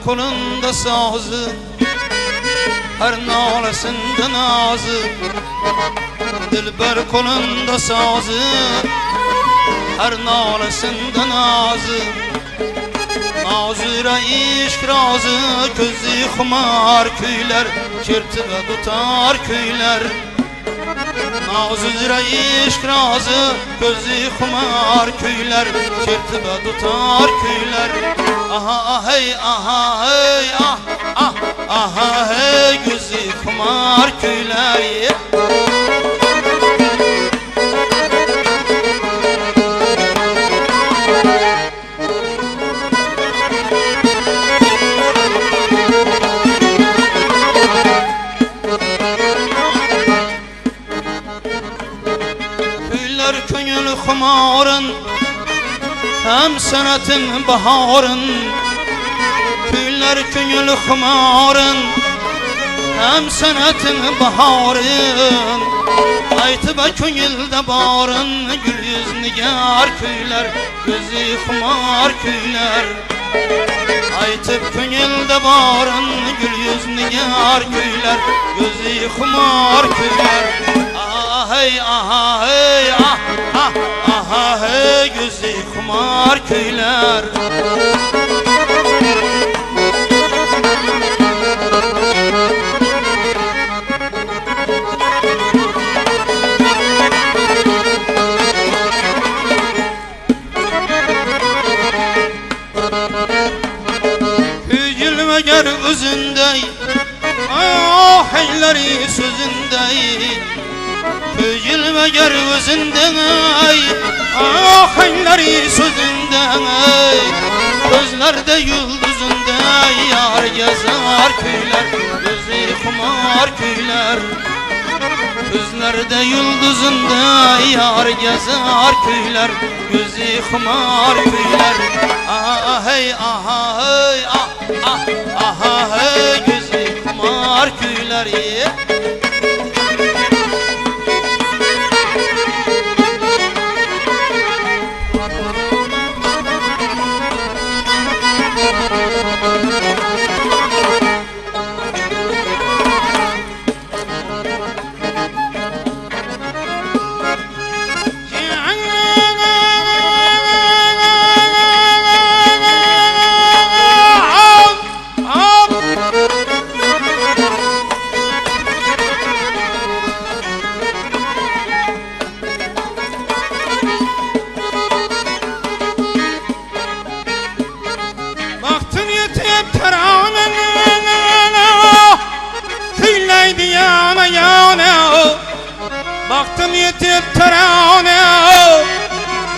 kolunda sazı, her nalesinde nazı. Dilber kolunda sazı, her nalesinde nazı. Nazıra işk razı, gözü xumar köyler, çırtığa tutar köyler. Nazıra işk razı, gözü xumar köyler, çırtığa tutar köyler. Aha hey, aha hey, ah ah, aha hey, gözü xumar köyler. Köngül xumarın, hem senetin baharın. Köyler köngül xumarın, hem senetin baharın. Aytıba köngülde barın, gül yüz nigar köyler, gözü xumar köyler. Aytıp köngülde barın, gül yüz nigar köyler, gözü xumar köyler. Ah hey, aha hey, ah ah, aha hey, gözü xumar köyler. Hücülmeger özündey, ah heyleri sözündey. Hücülmeger özündey, ah heyleri sözündey. Gözlerde yıldızındey, yar gezer köyler, gözü xumar köyler. Gözlerde yıldızındey, yar gezer köyler, gözü xumar köyler. Ah hey, aha hey, ah ah, aha hey, gözü xumar köyler. Baktım yetip terane,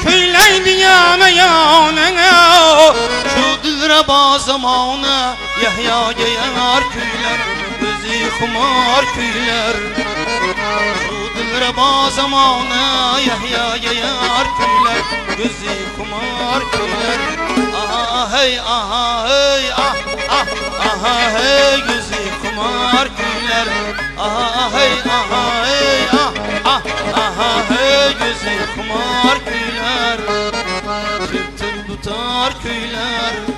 köyleydi yana yana. Şu dilraba zamanı, Yahya'ya yanar köyler, gözü xumar köyler. Şu dilraba zamanı, Yahya'ya yanar köyler, gözü xumar köyler. Aha hey, aha hey, ah ah, aha hey, gözü xumar köyler. Aha hey, aha hey, ah ah, aha hey, gözü xumar köyler, çırptır tutar köyler.